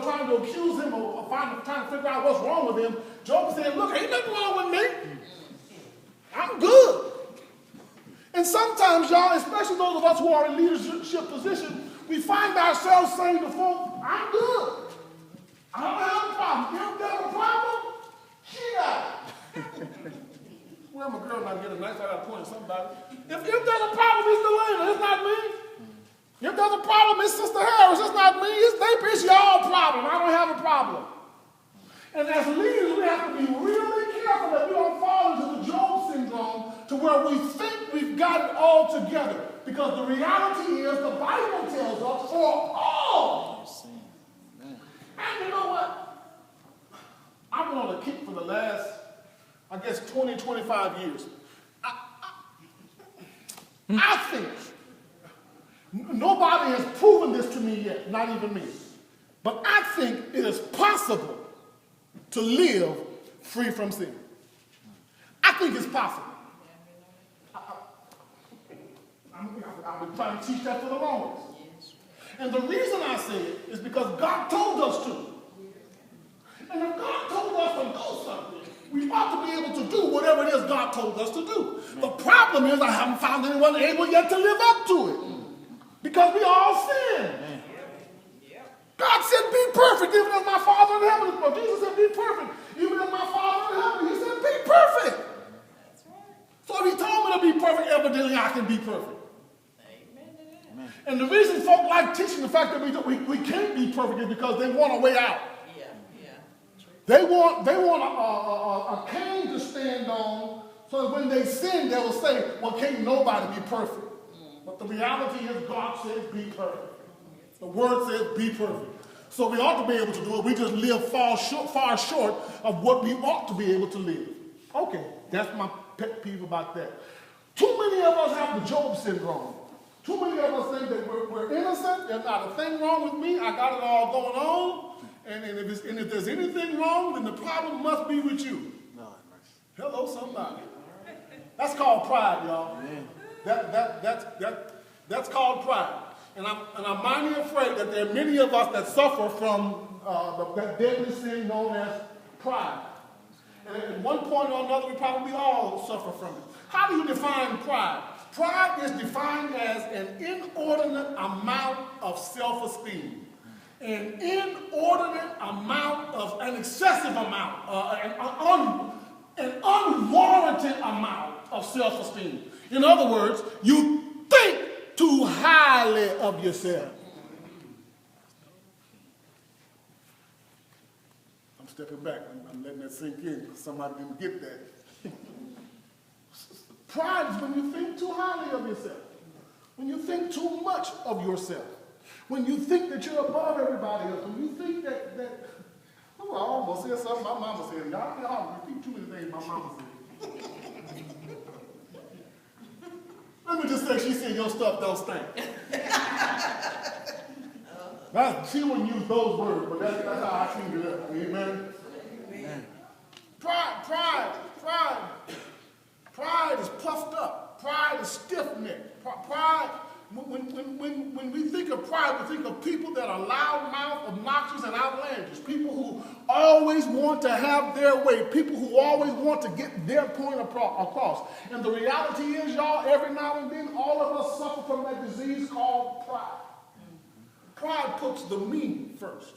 trying to accuse him or trying to figure out what's wrong with him, Job is saying, look, ain't nothing wrong with me. I'm good. And sometimes, y'all, especially those of us who are in leadership positions, we find ourselves saying to folks, I'm good. I don't have a problem. If there's a problem, she got it. Well, my girl not getting nice. I got to point at somebody. If there's a problem, it's Delana. It's not me. If there's a problem, it's Sister Harris. It's not me. It's y'all problem. I don't have a problem. And as leaders, we have to be really careful that we don't fall into the Job syndrome to where we think we've got it all together. Because the reality is the Bible tells us for all. And you know what? I've been on a kick for the last, I guess, 20, 25 years. I think nobody has proven this to me yet, not even me. But I think it is possible to live free from sin. I think it's possible. I've been trying to teach that for the longest. And the reason I say it is because God told us to. And if God told us to do something, we ought to be able to do whatever it is God told us to do. The problem is I haven't found anyone able yet to live up to it. Because we all sin. God said, be perfect, even as my Father in heaven is perfect. Jesus said, be perfect, even as my Father in heaven. He said, be perfect. So if he told me to be perfect, evidently I can be perfect. Amen. And the reason folk like teaching the fact that we can't be perfect is because they want a way out. They want a cane to stand on so that when they sin, they will say, well, can't nobody be perfect. But the reality is God says be perfect. The word says be perfect. So we ought to be able to do it. We just live far short of what we ought to be able to live. Okay, that's my pet peeve about that. Too many of us have the Job syndrome. Too many of us think that we're innocent. There's not a thing wrong with me. I got it all going on. And if there's anything wrong, then the problem must be with you. Hello, somebody. That's called pride, y'all. That's called pride. And I'm mighty afraid that there are many of us that suffer from that deadly sin known as pride. And at one point or another, we probably all suffer from it. How do you define pride? Pride is defined as an inordinate amount of self-esteem. An inordinate amount of, an excessive amount, an unwarranted amount of self-esteem. In other words, you think too highly of yourself. I'm stepping back. I'm letting that sink in because somebody didn't get that. Pride is when you think too highly of yourself. When you think too much of yourself. When you think that you're above everybody else. When you think that oh, I almost said something my mama said. Y'all repeat too many things my mama said. Let me just say, she said your stuff don't stink. She wouldn't use those words, but that's how I cleaned it up. Amen? Amen. Pride is puffed up. Pride is stiff-necked. Pride, when we think of pride, we think of people that are loud-mouthed, obnoxious, and outlandish. People who always want to have their way. People who always want to get their point across. And the reality is, y'all, every now and then, all of us suffer from that disease called pride. Pride puts the me first.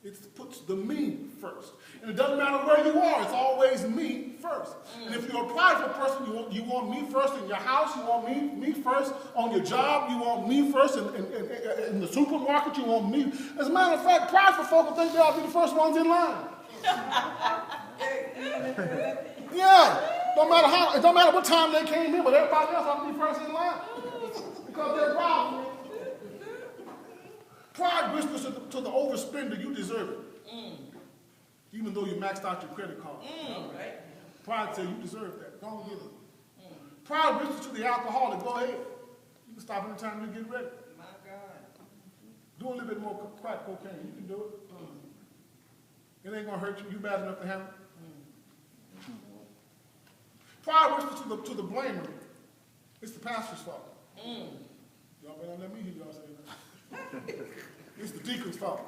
It puts the me first. And it doesn't matter where you are, it's always me first. And if you're a prideful person, you want me first in your house, you want me first on your job, you want me first in the supermarket, you want me. As a matter of fact, prideful folk will think they ought to be the first ones in line. Yeah. It don't matter what time they came in, but everybody else ought to be first in line. Because they're proud. Pride whispers to the overspender, you deserve it. Even though you maxed out your credit card. Right. Pride says, you deserve that. Go and get it. Pride whispers to the alcoholic, go ahead. You can stop anytime you get ready. My God. Do a little bit more crack cocaine. You can do it. It ain't going to hurt you. You bad enough to have it. Pride whispers to the blamer. It's the pastor's fault. Y'all better let me hear y'all say that. It's the deacon's fault.